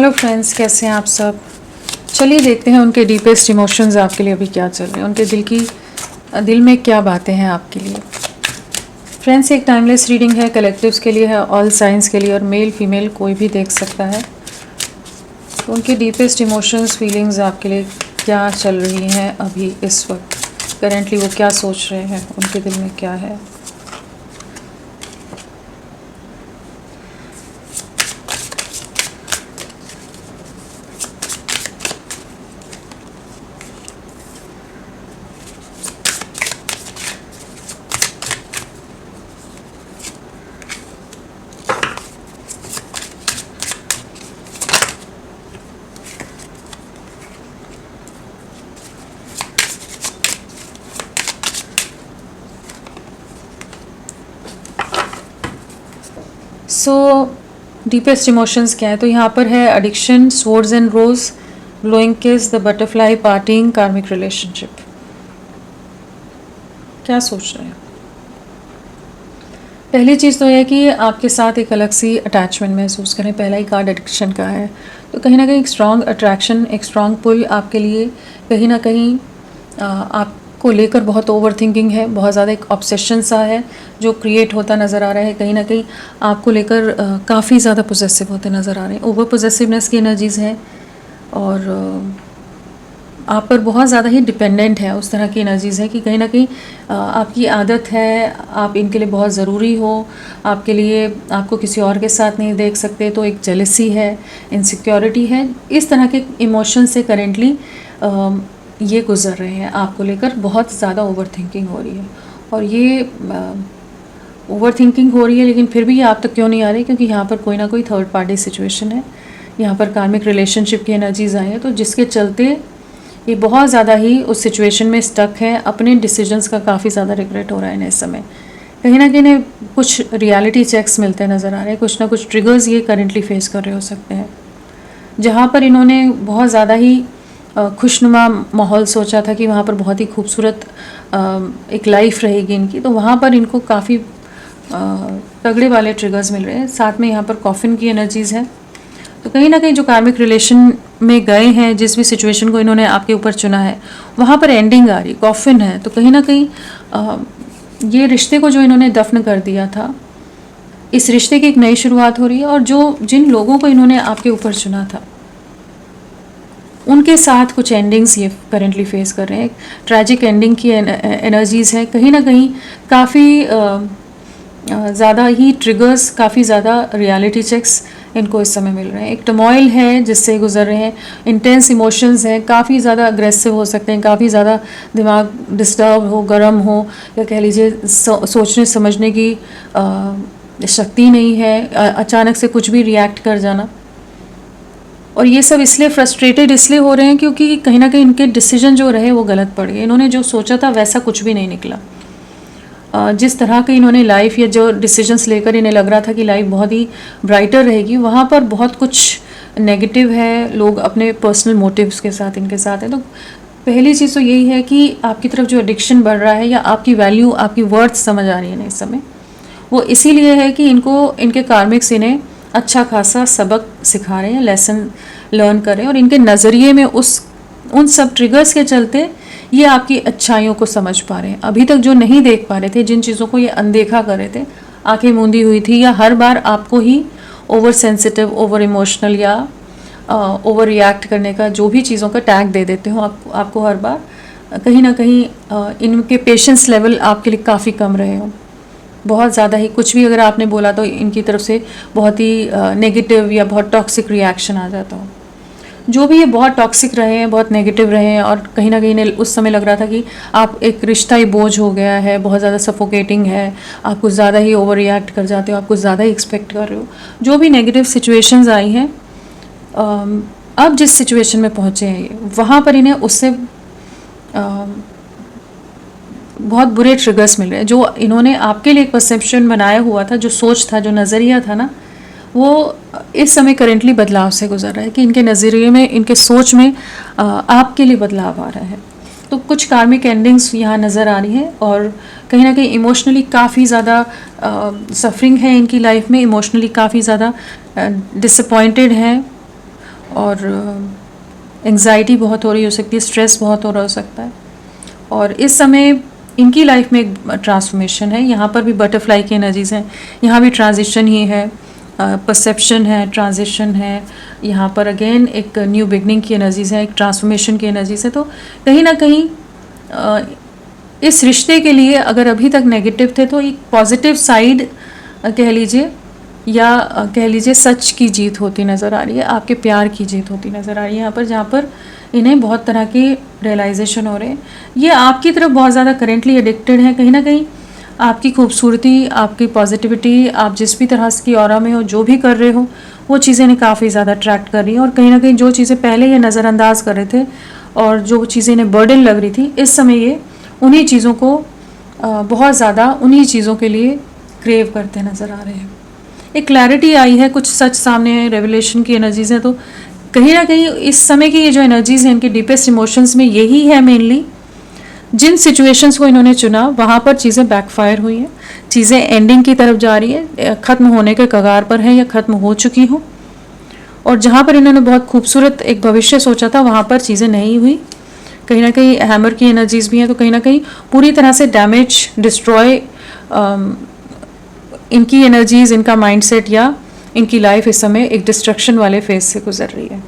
Hello friends, कैसे हैं आप सब। चलिए देखते हैं उनके डीपेस्ट इमोशंस आपके लिए अभी क्या चल रहे हैं, उनके दिल में क्या बातें हैं आपके लिए। फ्रेंड्स, एक टाइमलेस रीडिंग है, कलेक्टिव्स के लिए है, ऑल साइंस के लिए, और मेल फीमेल कोई भी देख सकता है। तो उनके डीपेस्ट इमोशंस फीलिंग्स आपके लिए क्या चल रही हैं अभी इस वक्त, करेंटली वो क्या सोच रहे हैं, उनके दिल में क्या है। सो डीपेस्ट इमोशंस क्या है, तो यहाँ पर है addiction, swords and rose, blowing kiss, the butterfly, parting, karmic relationship. क्या सोच रहे हैं? पहली चीज़ तो यह कि आपके साथ एक अलग सी अटैचमेंट महसूस करें। पहला ही कार्ड एडिक्शन का है, तो कहीं ना कहीं एक स्ट्रॉन्ग अट्रैक्शन, एक स्ट्रॉन्ग पुल आपके लिए कहीं ना कहीं आपको लेकर बहुत ओवर थिंकिंग है, बहुत ज़्यादा एक ऑब्सेशन सा है जो क्रिएट होता नज़र आ रहा है। कहीं ना कहीं आपको लेकर काफ़ी ज़्यादा पोजेसिव होते नज़र आ रहे हैं, ओवर पोजेसिवनेस की एनर्जीज़ हैं, और आप पर बहुत ज़्यादा ही डिपेंडेंट है, उस तरह की एनर्जीज़ है कि कहीं ना कहीं आपकी आदत है, आप इनके लिए बहुत ज़रूरी हो, आपके लिए आपको किसी और के साथ नहीं देख सकते, तो एक जेलसी है, इनसिक्योरिटी है, इस तरह के इमोशन से करेंटली ये गुज़र रहे हैं। आपको लेकर बहुत ज़्यादा ओवर थिंकिंग हो रही है, और ये ओवर थिंकिंग हो रही है, लेकिन फिर भी ये आप तक क्यों नहीं आ रही, क्योंकि यहाँ पर कोई ना कोई थर्ड पार्टी सिचुएशन है, यहाँ पर कार्मिक रिलेशनशिप की एनर्जीज़ आई हैं, तो जिसके चलते ये बहुत ज़्यादा ही उस सिचुएशन में स्टक है। अपने डिसीजंस का काफ़ी ज़्यादा रिग्रेट हो रहा है इन्हें इस समय। कहीं ना कहीं कुछ रियलिटी चेक्स मिलते नज़र आ रहे हैं, कुछ ना कुछ ट्रिगर्स ये करेंटली फेस कर रहे हो सकते हैं, जहाँ पर इन्होंने बहुत ज़्यादा ही खुशनुमा माहौल सोचा था कि वहाँ पर बहुत ही खूबसूरत एक लाइफ रहेगी इनकी, तो वहाँ पर इनको काफ़ी तगड़े वाले ट्रिगर्स मिल रहे हैं। साथ में यहाँ पर कॉफिन की एनर्जीज़ है, तो कहीं ना कहीं जो कार्मिक रिलेशन में गए हैं, जिस भी सिचुएशन को इन्होंने आपके ऊपर चुना है, वहाँ पर एंडिंग आ रही, कॉफिन है, तो कहीं ना कहीं ये रिश्ते को जो इन्होंने दफन कर दिया था, इस रिश्ते की एक नई शुरुआत हो रही है। और जिन लोगों को इन्होंने आपके ऊपर चुना था, उनके साथ कुछ एंडिंग्स ये करेंटली फेस कर रहे हैं। ट्रैजिक एंडिंग की एनर्जीज़ है, कहीं ना कहीं काफ़ी ज़्यादा ही ट्रिगर्स, काफ़ी ज़्यादा रियलिटी चेक्स इनको इस समय मिल रहे हैं। एक टमॉइल है जिससे गुजर रहे हैं, इंटेंस इमोशंस हैं, काफ़ी ज़्यादा अग्रेसिव हो सकते हैं, काफ़ी ज़्यादा दिमाग डिस्टर्ब हो, गर्म हो, या कह लीजिए सोचने समझने की शक्ति नहीं है, अचानक से कुछ भी रिएक्ट कर जाना। और ये सब इसलिए फ्रस्ट्रेटेड इसलिए हो रहे हैं क्योंकि कहीं ना कहीं इनके डिसीजन जो रहे वो गलत पड़ गए। इन्होंने जो सोचा था वैसा कुछ भी नहीं निकला। जिस तरह के इन्होंने लाइफ या जो डिसीजंस लेकर इन्हें लग रहा था कि लाइफ बहुत ही ब्राइटर रहेगी, वहाँ पर बहुत कुछ नेगेटिव है। लोग अपने पर्सनल मोटिव्स के साथ इनके साथ हैं। तो पहली चीज़ तो यही है कि आपकी तरफ जो एडिक्शन बढ़ रहा है, या आपकी वैल्यू, आपकी वर्थ समझ आ रही है ना इस समय, वो इसीलिए है कि इनके कार्मिक्स इन्हें अच्छा खासा सबक सिखा रहे हैं, लेसन लर्न कर रहे हैं, और इनके नज़रिए में उन सब ट्रिगर्स के चलते ये आपकी अच्छाइयों को समझ पा रहे हैं। अभी तक जो नहीं देख पा रहे थे, जिन चीज़ों को ये अनदेखा कर रहे थे, आंखें मूंदी हुई थी, या हर बार आपको ही ओवर सेंसिटिव, ओवर इमोशनल या ओवर रिएक्ट करने का जो भी चीज़ों का टैग दे देते हो आपको हर बार, कहीं ना कहीं इनके पेशेंस लेवल आपके लिए काफ़ी कम रहे हो। बहुत ज़्यादा ही कुछ भी अगर आपने बोला तो इनकी तरफ से बहुत ही नेगेटिव या बहुत टॉक्सिक रिएक्शन आ जाता हो। जो भी ये बहुत टॉक्सिक रहे हैं, बहुत नेगेटिव रहे हैं, और कहीं ना कहीं उस समय लग रहा था कि आप एक रिश्ता ही बोझ हो गया है, बहुत ज़्यादा सफोकेटिंग है, आप कुछ ज़्यादा ही ओवर रिएक्ट कर जाते हो, आप कुछ ज़्यादा ही एक्सपेक्ट कर रहे हो। जो भी नेगेटिव सिचुएशंस आई हैं, अब जिस सिचुएशन में पहुँचे हैं ये, वहाँ पर इन्हें उससे बहुत बुरे ट्रिगर्स मिल रहे हैं। जो इन्होंने आपके लिए एक परसेप्शन बनाया हुआ था, जो सोच था, जो नज़रिया था ना, वो इस समय करेंटली बदलाव से गुजर रहा है, कि इनके नज़रिए में, इनके सोच में आपके लिए बदलाव आ रहा है। तो कुछ कार्मिक एंडिंग्स यहाँ नज़र आ रही हैं, और कहीं ना कहीं इमोशनली काफ़ी ज़्यादा सफरिंग है इनकी लाइफ में, इमोशनली काफ़ी ज़्यादा डिसअपॉइंटेड हैं, और एंग्जाइटी बहुत हो रही हो सकती है, स्ट्रेस बहुत हो रहा हो सकता है। और इस समय इनकी लाइफ में एक ट्रांसफॉर्मेशन है। यहाँ पर भी बटरफ्लाई की एनर्जीज़ हैं, यहाँ भी ट्रांजिशन ही है, परसेप्शन है, ट्रांजिशन है। यहाँ पर अगेन एक न्यू बिगनिंग की एनर्जीज़ है, एक ट्रांसफॉर्मेशन की एनर्जीज़ है। तो कहीं ना कहीं इस रिश्ते के लिए अगर अभी तक नेगेटिव थे तो एक पॉजिटिव साइड कह लीजिए, या कह लीजिए सच की जीत होती नज़र आ रही है, आपके प्यार की जीत होती नज़र आ रही है यहाँ पर, जहाँ पर इन्हें बहुत तरह के रियलाइजेशन हो रहे हैं। ये आपकी तरफ बहुत ज़्यादा करेंटली एडिक्टेड हैं। कहीं ना कहीं आपकी खूबसूरती, आपकी पॉजिटिविटी, आप जिस भी तरह की ऑरा में हो, जो भी कर रहे हो, वो चीज़ें इन्हें काफ़ी ज़्यादा अट्रैक्ट कर रही हैं। और कहीं ना कहीं जो चीज़ें पहले ये नज़रअंदाज कर रहे थे और जो चीज़ें इन्हें बर्डन लग रही थी, इस समय ये उन्हीं चीज़ों को बहुत ज़्यादा उन्हीं चीज़ों के लिए क्रेव करते नज़र आ रहे हैं। एक क्लैरिटी आई है, कुछ सच सामने है, रेवलेशन की एनर्जीज़ हैं। तो कहीं ना कहीं इस समय की ये जो एनर्जीज़ हैं, इनके डीपेस्ट इमोशंस में यही है मेनली, जिन सिचुएशंस को इन्होंने चुना वहाँ पर चीज़ें बैकफायर हुई हैं, चीज़ें एंडिंग की तरफ जा रही है, ख़त्म होने के कगार पर हैं या ख़त्म हो चुकी हों। और जहाँ पर इन्होंने बहुत खूबसूरत एक भविष्य सोचा था, वहाँ पर चीज़ें नहीं हुई। कहीं ना कहीं हैमर की एनर्जीज़ भी हैं। तो कहीं ना कहीं पूरी तरह से डैमेज, डिस्ट्रॉय इनकी एनर्जीज़, इनका माइंडसेट या इनकी लाइफ इस समय एक डिस्ट्रक्शन वाले फेज से गुजर रही है।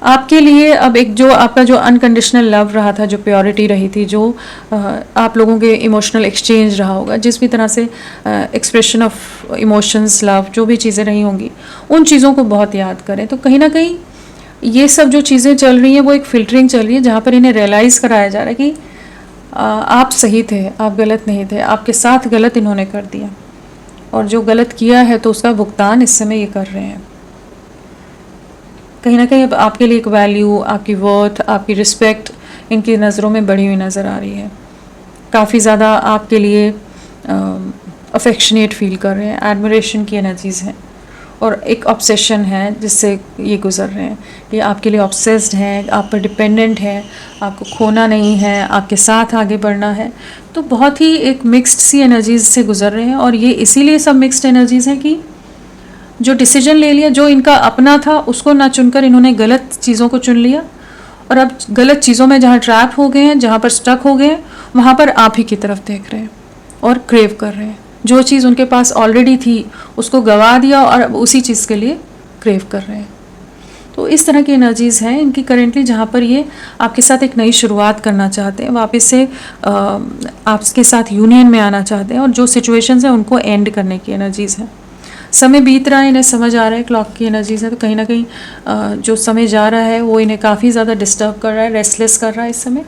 आपके लिए अब एक जो आपका जो अनकंडीशनल लव रहा था, जो प्योरिटी रही थी, जो आप लोगों के इमोशनल एक्सचेंज रहा होगा, जिस भी तरह से एक्सप्रेशन ऑफ इमोशंस, लव, जो भी चीज़ें रही होंगी, उन चीज़ों को बहुत याद करें। तो कहीं ना कहीं ये सब जो चीज़ें चल रही हैं वो एक फ़िल्टरिंग चल रही है, जहाँ पर इन्हें रियलाइज़ कराया जा रहा है कि आप सही थे, आप गलत नहीं थे, आपके साथ गलत इन्होंने कर दिया, और जो गलत किया है तो उसका भुगतान इस समय ये कर रहे हैं। कहीं ना कहीं अब आपके लिए एक वैल्यू, आपकी वर्थ, आपकी रिस्पेक्ट इनकी नज़रों में बढ़ी हुई नज़र आ रही है। काफ़ी ज़्यादा आपके लिए अफेक्शनेट फील कर रहे हैं, एडमिरेशन की एनर्जीज़ हैं, और एक ऑब्सेशन है जिससे ये गुजर रहे हैं। ये आपके लिए ऑब्सेस्ड हैं, आप पर डिपेंडेंट हैं, आपको खोना नहीं है, आपके साथ आगे बढ़ना है। तो बहुत ही एक मिक्स्ड सी एनर्जीज से गुजर रहे हैं। और ये इसीलिए सब मिक्स्ड एनर्जीज हैं कि जो डिसीजन ले लिया, जो इनका अपना था, उसको ना चुनकर इन्होंने गलत चीज़ों को चुन लिया, और अब गलत चीज़ों में जहाँ ट्रैप हो गए हैं, जहाँ पर स्टक हो गए हैं, वहाँ पर आप ही की तरफ देख रहे हैं और क्रेव कर रहे हैं। जो चीज़ उनके पास ऑलरेडी थी उसको गवा दिया और अब उसी चीज़ के लिए क्रेव कर रहे हैं। तो इस तरह की एनर्जीज़ हैं इनकी करेंटली, जहाँ पर ये आपके साथ एक नई शुरुआत करना चाहते हैं, वापस से आपके साथ यूनियन में आना चाहते हैं, और जो सिचुएशंस हैं उनको एंड करने की एनर्जीज़ हैं। समय बीत रहा है, इन्हें समझ आ रहा है, क्लॉक की एनर्जीज़ है। तो कहीं ना कहीं जो समय जा रहा है वो इन्हें काफ़ी ज़्यादा डिस्टर्ब कर रहा है, रेस्टलेस कर रहा है इस समय।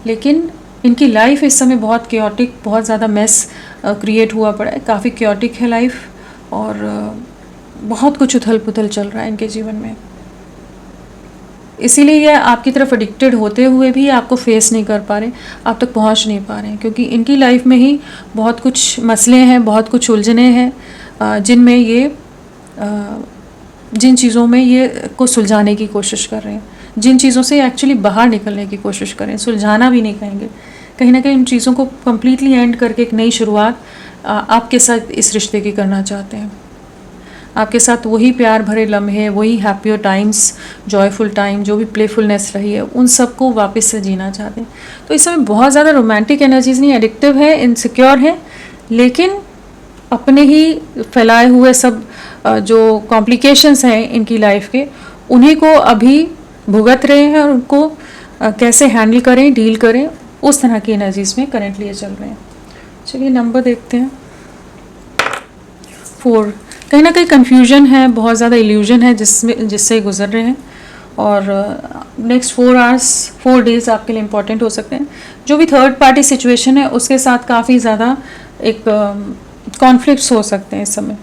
लेकिन इनकी लाइफ इस समय बहुत क्योटिक, बहुत ज़्यादा मेस क्रिएट हुआ पड़ा है, काफ़ी क्योटिक है लाइफ, और बहुत कुछ उथल पुथल चल रहा है इनके जीवन में। इसीलिए ये आपकी तरफ एडिक्टेड होते हुए भी आपको फेस नहीं कर पा रहे, आप तक पहुंच नहीं पा रहे हैं, क्योंकि इनकी लाइफ में ही बहुत कुछ मसले हैं, बहुत कुछ उलझने हैं, जिनमें ये जिन चीज़ों में ये को सुलझाने की कोशिश कर रहे हैं, जिन चीज़ों से एक्चुअली बाहर निकलने की कोशिश करें, सुलझाना भी नहीं कहेंगे, कहीं ना कहीं उन चीज़ों को कम्प्लीटली एंड करके एक नई शुरुआत आपके साथ इस रिश्ते की करना चाहते हैं। आपके साथ वही प्यार भरे लम्हे, वही हैप्पियर टाइम्स, जॉयफुल टाइम, जो भी प्लेफुलनेस रही है, उन सबको वापस से जीना चाहते हैं। तो इस समय बहुत ज़्यादा रोमांटिक एनर्जीज नहीं, एडिक्टिव है, इनसिक्योर है, लेकिन अपने ही फैलाए हुए सब जो कॉम्प्लिकेशंस हैं इनकी लाइफ के, उन्हीं को अभी भुगत रहे हैं, और उनको कैसे हैंडल करें, डील करें, उस तरह की एनर्जीज में करेंटली ये चल रहे हैं। चलिए नंबर देखते हैं। 4, कहीं ना कहीं कन्फ्यूजन है, बहुत ज़्यादा इल्यूजन है जिससे गुजर रहे हैं, और नेक्स्ट 4 आवर्स, 4 डेज़ आपके लिए इम्पॉर्टेंट हो सकते हैं। जो भी थर्ड पार्टी सिचुएशन है उसके साथ काफ़ी ज़्यादा एक कॉन्फ्लिक्ट्स हो सकते हैं इस समय,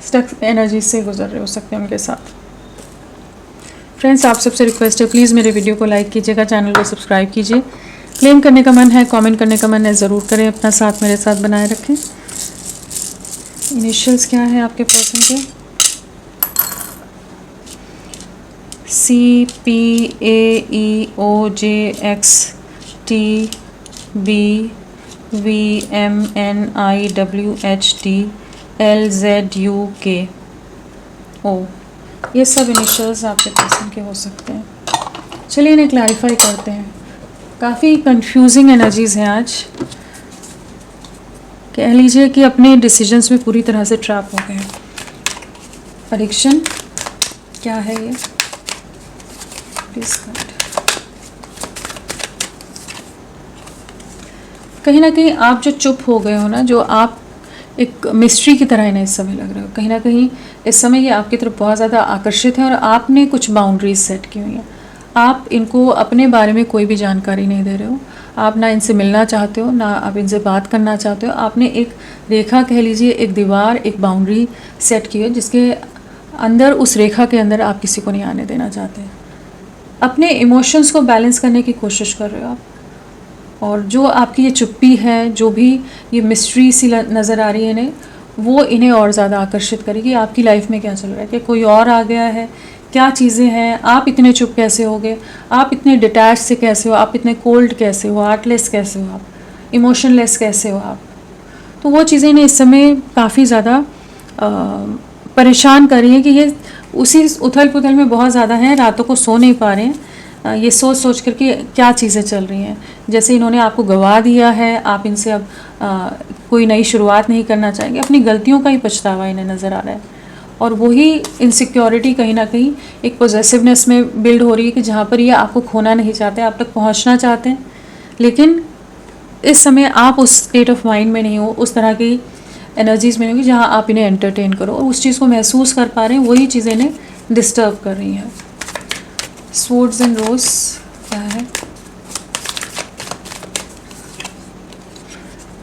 स्टक एनर्जी से गुजर रहे हो सकते हैं उनके साथ। फ्रेंड्स, आप सबसे रिक्वेस्ट है, प्लीज़ मेरे वीडियो को लाइक कीजिएगा, चैनल को सब्सक्राइब कीजिए। क्लेम करने का मन है, कमेंट करने का मन है, ज़रूर करें, अपना साथ मेरे साथ बनाए रखें। इनिशियल्स क्या है आपके पर्सन के? CPAEOJXTBVMNIWHTLZUKO। ये सब इनिशियल्स आपके पर्सन के हो सकते हैं। चलिए इन्हें क्लैरिफाई करते हैं। काफ़ी कंफ्यूजिंग एनर्जीज़ हैं आज, कह लीजिए कि अपने डिसीजंस में पूरी तरह से ट्रैप हो गए। परीक्षण क्या है ये, प्लीज। कहीं ना कहीं आप जो चुप हो गए हो ना, जो आप एक मिस्ट्री की तरह इन्हें इस समय लग रहे हो, कहीं ना कहीं इस समय ये आपकी तरफ बहुत ज़्यादा आकर्षित है और आपने कुछ बाउंड्रीज सेट की हुई हैं। आप इनको अपने बारे में कोई भी जानकारी नहीं दे रहे हो, आप ना इनसे मिलना चाहते हो, ना आप इनसे बात करना चाहते हो। आपने एक रेखा, कह लीजिए एक दीवार, एक बाउंड्री सेट की है जिसके अंदर, उस रेखा के अंदर आप किसी को नहीं आने देना चाहते। अपने इमोशंस को बैलेंस करने की कोशिश कर रहे हो आप, और जो आपकी ये चुप्पी है, जो भी ये मिस्ट्री सी नज़र आ रही है इन्हें, वो इन्हें और ज़्यादा आकर्षित करेगी। आपकी लाइफ में क्या चल रहा है, कि कोई और आ गया है, क्या चीज़ें हैं, आप इतने चुप कैसे हो गए, आप इतने डिटैच से कैसे हो, आप इतने कोल्ड कैसे हो, आर्टलेस कैसे हो, आप इमोशनलेस कैसे हो आप। तो वो चीज़ें इन्हें इस समय काफ़ी ज़्यादा परेशान कर रही हैं कि ये उसी उथल पुथल में बहुत ज़्यादा हैं, रातों को सो नहीं पा रहे हैं, ये सोच सोच कर कि क्या चीज़ें चल रही हैं। जैसे इन्होंने आपको गवा दिया है, आप इनसे अब कोई नई शुरुआत नहीं करना चाहेंगे, अपनी गलतियों का ही पछतावा इन्हें नज़र आ रहा है। और वही इनसिक्योरिटी कहीं ना कहीं एक पॉजेसिवनेस में बिल्ड हो रही है कि जहाँ पर ये आपको खोना नहीं चाहते, आप तक पहुँचना चाहते हैं, लेकिन इस समय आप उस स्टेट ऑफ माइंड में नहीं हो, उस तरह की एनर्जीज़ में नहीं हो जहाँ आप इन्हें एंटरटेन करो और उस चीज़ को महसूस कर पा रहे हैं। वही चीज़ें इन्हें डिस्टर्ब कर रही हैं। स्वर्ड्स एंड रोज क्या है,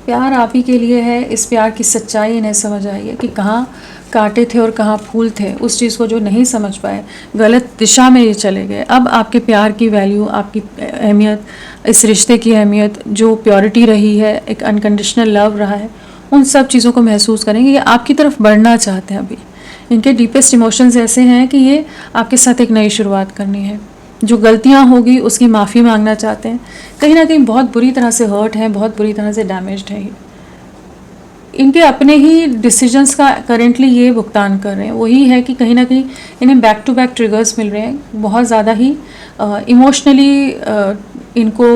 प्यार आप ही के लिए है। इस प्यार की सच्चाई इन्हें समझ आई है कि कहाँ कांटे थे और कहाँ फूल थे। उस चीज़ को जो नहीं समझ पाए, गलत दिशा में ये चले गए। अब आपके प्यार की वैल्यू, आपकी अहमियत, इस रिश्ते की अहमियत, जो प्योरिटी रही है, एक अनकंडीशनल लव रहा है, उन सब चीज़ों को महसूस करेंगे। ये आपकी तरफ बढ़ना चाहते हैं। अभी इनके डीपेस्ट इमोशंस ऐसे हैं कि ये आपके साथ एक नई शुरुआत करनी है। जो गलतियां होगी उसकी माफ़ी मांगना चाहते हैं। कहीं ना कहीं बहुत बुरी तरह से हर्ट हैं, बहुत बुरी तरह से डैमेज्ड हैं। इनके अपने ही डिसीजंस का करेंटली ये भुगतान कर रहे हैं। वही है कि कहीं ना कहीं इन्हें बैक टू बैक ट्रिगर्स मिल रहे हैं। बहुत ज़्यादा ही इमोशनली इनको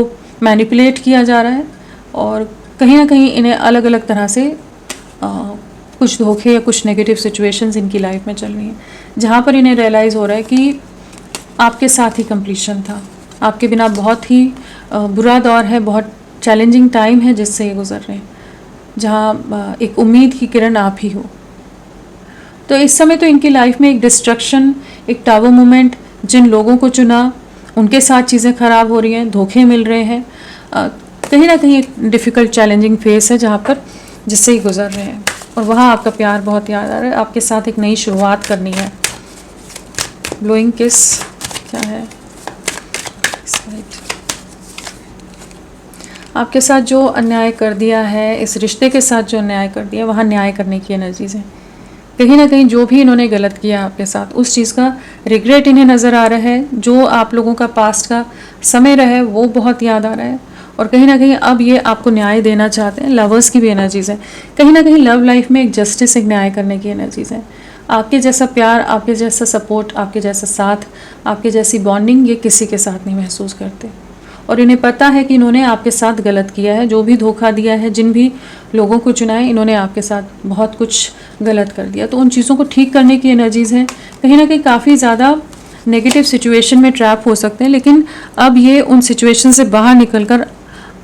मैनिपुलेट किया जा रहा है और कहीं ना कहीं इन्हें अलग अलग तरह से कुछ धोखे या कुछ नेगेटिव सिचुएशंस इनकी लाइफ में चल रही हैं, जहाँ पर इन्हें रियलाइज़ हो रहा है कि आपके साथ ही कंप्लीशन था, आपके बिना बहुत ही बुरा दौर है, बहुत चैलेंजिंग टाइम है जिससे ये गुजर रहे हैं, जहाँ एक उम्मीद की किरण आप ही हो। तो इस समय तो इनकी लाइफ में एक डिस्ट्रक्शन, एक टावर मोमेंट, जिन लोगों को चुना उनके साथ चीज़ें ख़राब हो रही हैं, धोखे मिल रहे हैं, कहीं ना कहीं एक डिफ़िकल्ट चैलेंजिंग फेस है जहाँ पर जिससे ही गुजर रहे हैं। और वहाँ आपका प्यार बहुत याद आ रहा है, आपके साथ एक नई शुरुआत करनी है। ब्लोइंग किस क्या है, आपके साथ जो अन्याय कर दिया है, इस रिश्ते के साथ जो अन्याय कर दिया, वहाँ न्याय करने की एनर्जीज है। कहीं ना कहीं जो भी इन्होंने गलत किया आपके साथ, उस चीज़ का रिग्रेट इन्हें नज़र आ रहा है। जो आप लोगों का पास्ट का समय रहा है वो बहुत याद आ रहा है और कहीं ना कहीं अब ये आपको न्याय देना चाहते हैं। लवर्स की भी एनर्जीज है, कहीं ना कहीं लव लाइफ में एक जस्टिस, एक न्याय करने की एनर्जीज है। आपके जैसा प्यार, आपके जैसा सपोर्ट, आपके जैसा साथ, आपके जैसी बॉन्डिंग ये किसी के साथ नहीं महसूस करते और इन्हें पता है कि इन्होंने आपके साथ गलत किया है। जो भी धोखा दिया है, जिन भी लोगों को चुना है, इन्होंने आपके साथ बहुत कुछ गलत कर दिया। तो उन चीज़ों को ठीक करने की एनर्जीज़ हैं। कहीं ना कहीं काफ़ी ज़्यादा नेगेटिव सिचुएशन में ट्रैप हो सकते हैं, लेकिन अब ये उन सिचुएशन से बाहर निकल कर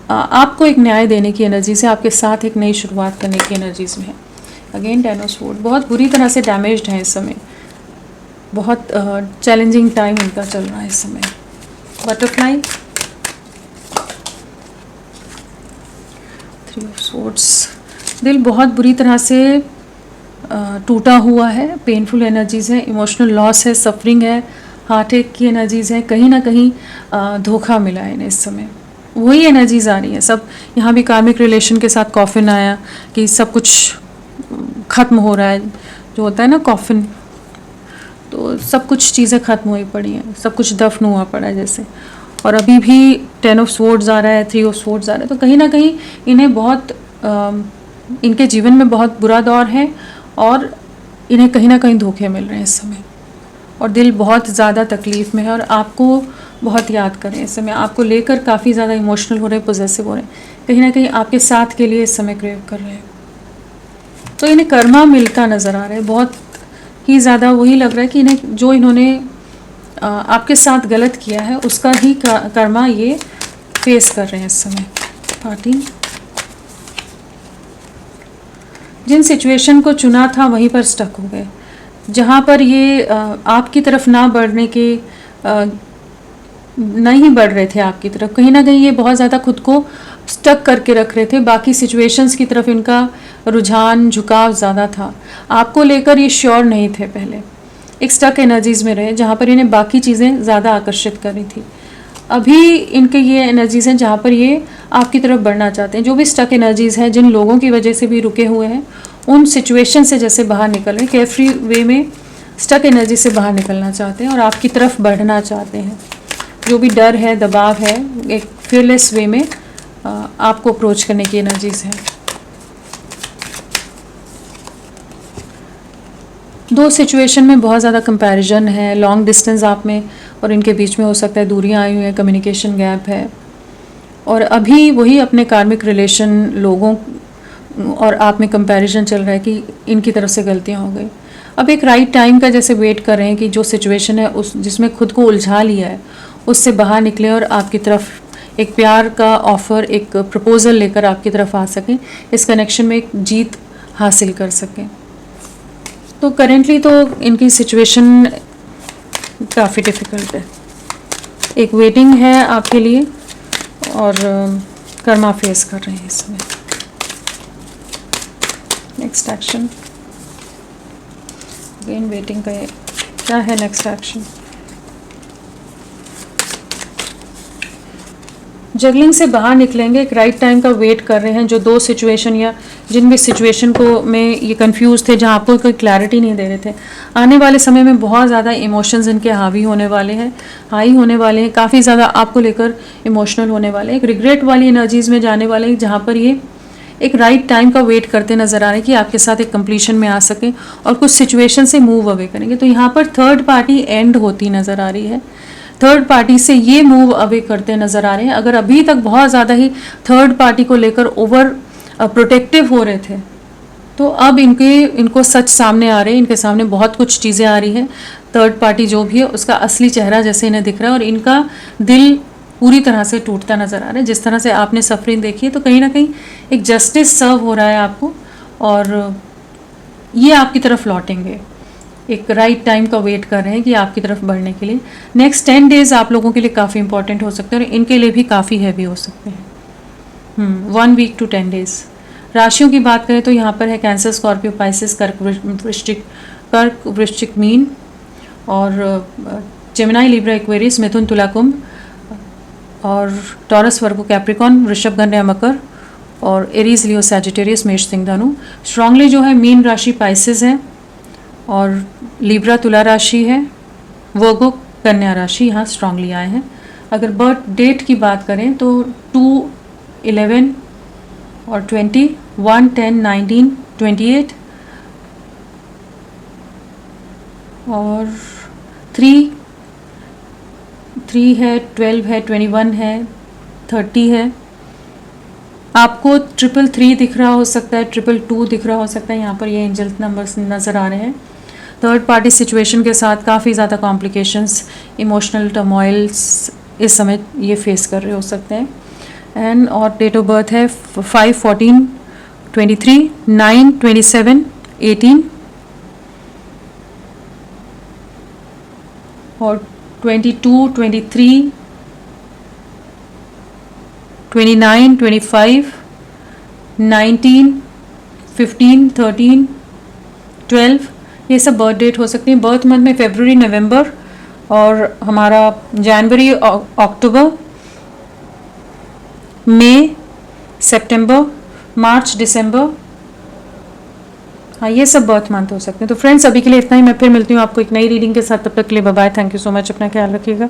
आपको एक न्याय देने की एनर्जी से, आपके साथ एक नई शुरुआत करने की एनर्जीज़ में है। अगेन टेन ऑफ स्वॉर्ड, बहुत बुरी तरह से डैमेज्ड हैं इस समय, बहुत चैलेंजिंग टाइम इनका चल रहा है इस समय। बटरफ्लाई, थ्री ऑफ स्वॉर्ड्स, दिल बहुत बुरी तरह से टूटा हुआ है, पेनफुल एनर्जीज़ है, इमोशनल लॉस है, सफरिंग है, हार्ट अटैक की एनर्जीज़ है। कहीं ना कहीं धोखा मिला है इन्हें इस समय, वही एनर्जीज़ आ रही हैं सब। यहाँ भी कार्मिक रिलेशन के साथ कॉफिन आया कि सब कुछ ख़त्म हो रहा है, जो होता है ना कॉफिन, तो सब कुछ चीज़ें ख़त्म हुई पड़ी हैं, सब कुछ दफन हुआ पड़ा है जैसे। और अभी भी टेन ऑफ स्वॉर्ड्स आ रहा है, थ्री ऑफ स्वॉर्ड्स आ रहा है। तो कहीं ना कहीं इन्हें बहुत इनके जीवन में बहुत बुरा दौर है और इन्हें कहीं ना कहीं धोखे मिल रहे हैं इस समय। और दिल बहुत ज़्यादा तकलीफ़ में है और आपको बहुत याद कर रहे हैं इस समय, आपको लेकर काफ़ी ज़्यादा इमोशनल हो रहे हैं, पोजेसिव हो रहे हैं, कहीं ना कहीं आपके साथ के लिए इस समय क्रेव कर रहे हैं। तो इन्हें कर्मा मिलता नज़र आ रहा है, बहुत ही ज़्यादा वही लग रहा है कि इन्हें जो इन्होंने आपके साथ गलत किया है उसका ही कर्मा ये फेस कर रहे हैं इस समय पार्टी। जिन सिचुएशन को चुना था वहीं पर स्टक हो गए, जहाँ पर ये आपकी तरफ ना बढ़ने के नहीं बढ़ रहे थे आपकी तरफ, कहीं ना कहीं ये बहुत ज़्यादा खुद को स्टक करके रख रहे थे, बाकी सिचुएशंस की तरफ इनका रुझान झुकाव ज़्यादा था, आपको लेकर ये श्योर नहीं थे पहले, एक स्टक एनर्जीज़ में रहे जहाँ पर इन्हें बाकी चीज़ें ज़्यादा आकर्षित कर रही थी। अभी इनके ये एनर्जीज़ हैं जहाँ पर ये आपकी तरफ बढ़ना चाहते हैं। जो भी स्टक एनर्जीज़ हैं, जिन लोगों की वजह से भी रुके हुए हैं, उन सिचुएशन से जैसे बाहर निकल रहे हैं, केयरफ्री वे में स्टक एनर्जी से बाहर निकलना चाहते हैं और आपकी तरफ बढ़ना चाहते हैं। जो भी डर है, दबाव है, एक फियरलेस वे में आपको अप्रोच करने की एनर्जीज़ हैं। दो सिचुएशन में बहुत ज़्यादा कंपैरिजन है, लॉन्ग डिस्टेंस आप में और इनके बीच में हो सकता है दूरियां आई हुई हैं, कम्युनिकेशन गैप है, और अभी वही अपने कार्मिक रिलेशन लोगों और आप में कंपैरिजन चल रहा है कि इनकी तरफ से गलतियां हो गई। अब एक राइट टाइम का जैसे वेट कर रहे हैं कि जो सिचुएशन है उस जिसमें खुद को उलझा लिया है उससे बाहर निकले और आपकी तरफ एक प्यार का ऑफ़र, एक प्रपोज़ल लेकर आपकी तरफ आ सकें, इस कनेक्शन में एक जीत हासिल कर सकें। तो करेंटली तो इनकी सिचुएशन काफ़ी डिफ़िकल्ट है, एक वेटिंग है आपके लिए और कर्मा फेस कर रहे हैं इस समय। नेक्स्ट एक्शन, अगेन वेटिंग का क्या है नेक्स्ट एक्शन? जगलिंग से बाहर निकलेंगे, एक राइट टाइम का वेट कर रहे हैं। जो दो सिचुएशन या जिन भी सिचुएशन को में ये कंफ्यूज थे, जहाँ आपको कोई क्लैरिटी नहीं दे रहे थे, आने वाले समय में बहुत ज़्यादा इमोशंस इनके हावी होने वाले हैं, हाई होने वाले हैं, काफ़ी ज़्यादा आपको लेकर इमोशनल होने वाले हैं, एक रिग्रेट वाली एनर्जीज़ में जाने वाले हैं, जहाँ पर ये एक राइट टाइम का वेट करते नज़र आ रहे हैं कि आपके साथ एक कंप्लीशन में आ सकें और कुछ सिचुएशन से मूव अवे करेंगे। तो यहाँ पर थर्ड पार्टी एंड होती नज़र आ रही है, थर्ड पार्टी से ये मूव अवे करते नज़र आ रहे हैं। अगर अभी तक बहुत ज़्यादा ही थर्ड पार्टी को लेकर ओवर प्रोटेक्टिव हो रहे थे, तो अब इनको सच सामने आ रहे हैं, इनके सामने बहुत कुछ चीज़ें आ रही हैं। थर्ड पार्टी जो भी है उसका असली चेहरा जैसे इन्हें दिख रहा है और इनका दिल पूरी तरह से टूटता नज़र आ रहा है। जिस तरह से आपने सफरिंग देखी है, तो कहीं ना कहीं एक जस्टिस सर्व हो रहा है आपको और ये आपकी तरफ लौटेंगे, एक राइट टाइम का वेट कर रहे हैं कि आपकी तरफ बढ़ने के लिए। नेक्स्ट 10 डेज आप लोगों के लिए काफ़ी इंपॉर्टेंट हो सकते हैं और इनके लिए भी काफ़ी हैवी हो सकते हैं। 1 वीक टू 10 डेज। राशियों की बात करें तो यहाँ पर है कैंसर, स्कॉर्पियो, पाइसेस, कर्क, वृश्चिक, मीन और जेमिनाई, लिब्रा, एक्वेरियस, मिथुन, तुला, कुंभ और टॉरस, वर्गो, कैप्रिकॉन, वृषभ, कन्या, मकर और एरीज, लियो, सैजिटेरियस, मेष, सिंह, धनु। स्ट्रांगली जो है मीन राशि, पाइसेस है और लिब्रा, तुला राशि है, वर्गो, कन्या राशि यहाँ स्ट्रांगली आए हैं। अगर बर्थ डेट की बात करें तो 2, 11 और 20, 1, 10, 19, 28 और 3 है, 12 है, 21 है, 30 है। आपको 333 दिख रहा हो सकता है, 222 दिख रहा हो सकता है, यहाँ पर ये एंजल नंबर्स नज़र आ रहे हैं। थर्ड पार्टी सिचुएशन के साथ काफ़ी ज़्यादा कॉम्प्लिकेशंस, इमोशनल टर्मोइल्स इस समय ये फेस कर रहे हो सकते हैं। एंड और डेट ऑफ बर्थ है 5, 14, 23, 9, 27, 18 और 22, 23, 29, 25, 19, 15, 13, 12 ये सब बर्थ डेट हो सकती है। बर्थ मंथ में फरवरी, नवंबर और हमारा जनवरी, अक्टूबर, मई, सितंबर, मार्च, दिसंबर, हाँ ये सब बर्थ मंथ हो सकते हैं। तो फ्रेंड्स अभी के लिए इतना ही, मैं फिर मिलती हूँ आपको एक नई रीडिंग के साथ, तब तक के लिए bye bye, thank you so much, अपना ख्याल रखिएगा।